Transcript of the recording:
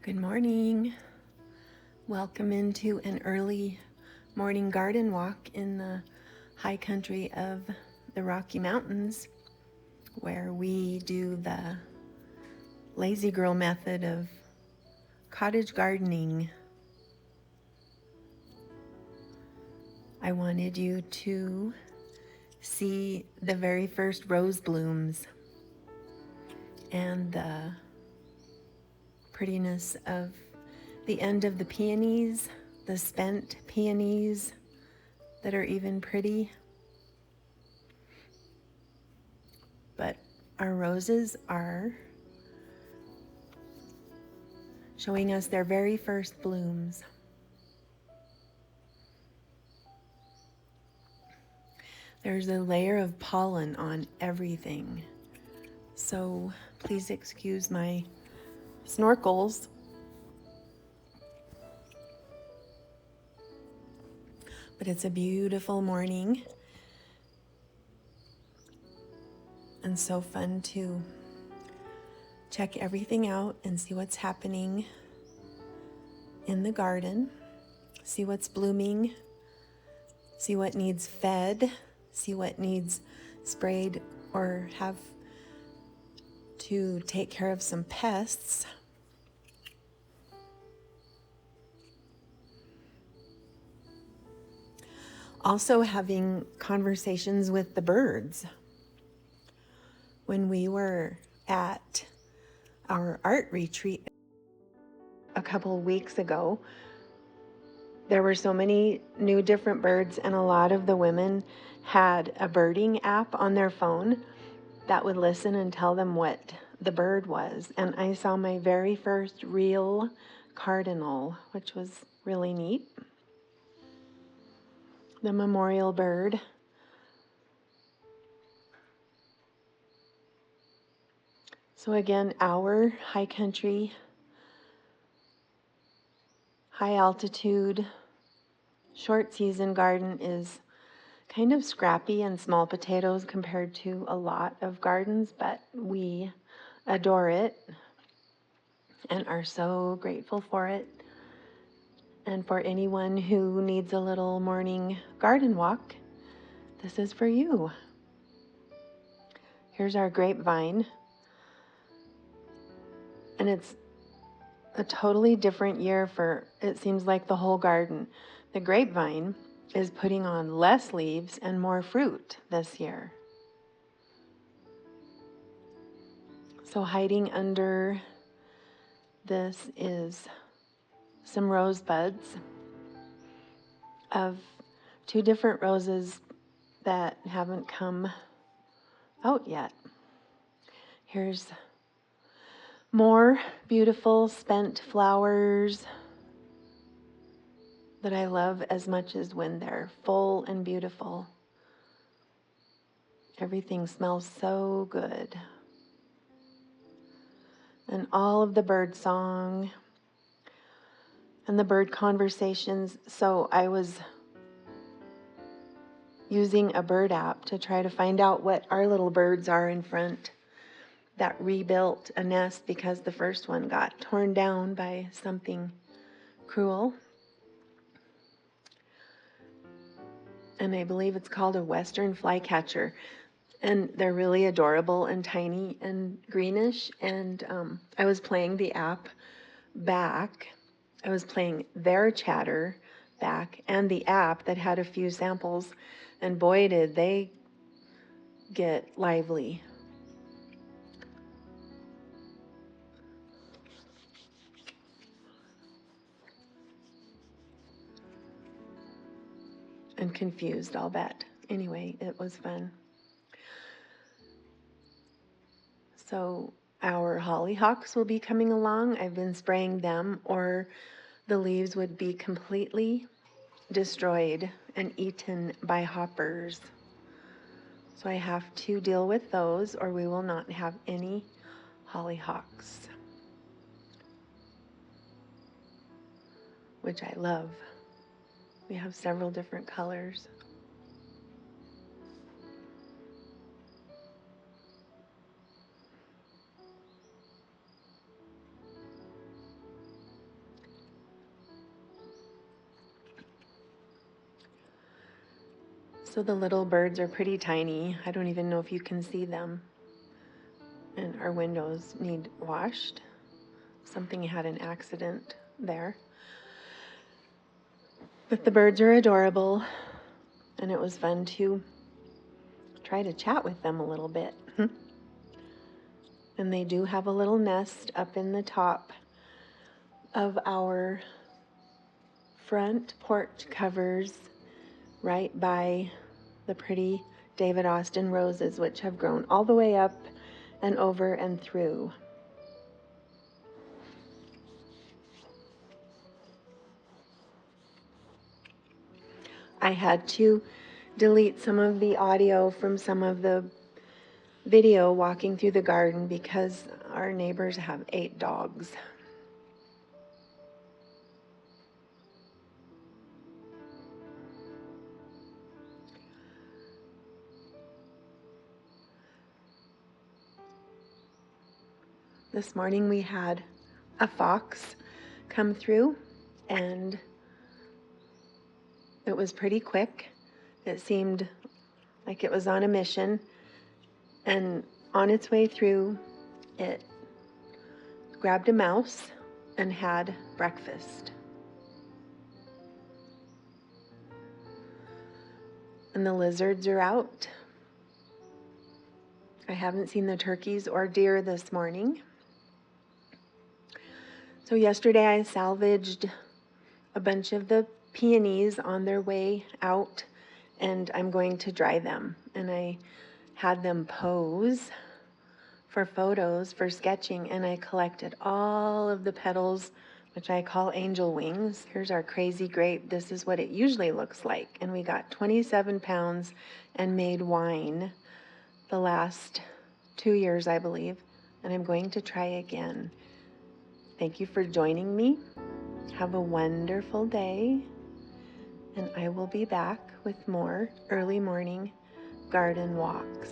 Good morning. Welcome into an early morning garden walk in the high country of the Rocky Mountains, where we do the lazy girl method of cottage gardening. I wanted you to see the very first rose blooms and the prettiness of the end of the peonies, the spent peonies that are even pretty. But our roses are showing us their very first blooms. There's a layer of pollen on everything, so please excuse my snorkels. But it's a beautiful morning and so fun to check everything out and see what's happening in the garden, see what's blooming, see what needs fed, see what needs sprayed or have to take care of some pests. Also having conversations with the birds. When we were at our art retreat a couple weeks ago, there were so many new different birds, and a lot of the women had a birding app on their phone that would listen and tell them what the bird was. And I saw my very first real cardinal, which was really neat. The memorial bird. So again, our high country, high altitude, short season garden is kind of scrappy and small potatoes compared to a lot of gardens, but we adore it and are so grateful for it. And for anyone who needs a little morning garden walk, this is for you. Here's our grapevine. And it's a totally different year for, it seems like, the whole garden. The grapevine is putting on less leaves and more fruit this year. So hiding under this is some rose buds of two different roses that haven't come out yet. Here's more beautiful spent flowers that I love as much as when they're full and beautiful. Everything smells so good. And all of the bird song and the bird conversations. So I was using a bird app to try to find out what our little birds are in front that rebuilt a nest because the first one got torn down by something cruel. And I believe it's called a western flycatcher. And they're really adorable and tiny and greenish. And I was playing the app back. I was playing their chatter back and the app that had a few samples. And boy, did they get lively. And confused, I'll bet. Anyway, it was fun. So our hollyhocks will be coming along. I've been spraying them, or the leaves would be completely destroyed and eaten by hoppers. So I have to deal with those, or we will not have any hollyhocks, which I love. We have several different colors. So the little birds are pretty tiny. I don't even know if you can see them. And our windows need washed. Something had an accident there. But the birds are adorable, and it was fun to try to chat with them a little bit. And they do have a little nest up in the top of our front porch covers, right by the pretty David Austin roses, which have grown all the way up and over and through. I had to delete some of the audio from some of the video walking through the garden because our neighbors have 8 dogs. This morning we had a fox come through, and it was pretty quick. It seemed like it was on a mission, and on its way through, it grabbed a mouse and had breakfast. And the lizards are out. I haven't seen the turkeys or deer this morning. So yesterday I salvaged a bunch of the peonies on their way out, and I'm going to dry them. And I had them pose for photos, for sketching, and I collected all of the petals, which I call angel wings. Here's our crazy grape. This is what it usually looks like. And we got 27 pounds and made wine the last 2 years, I believe. And I'm going to try again. Thank you for joining me. Have a wonderful day. And I will be back with more early morning garden walks.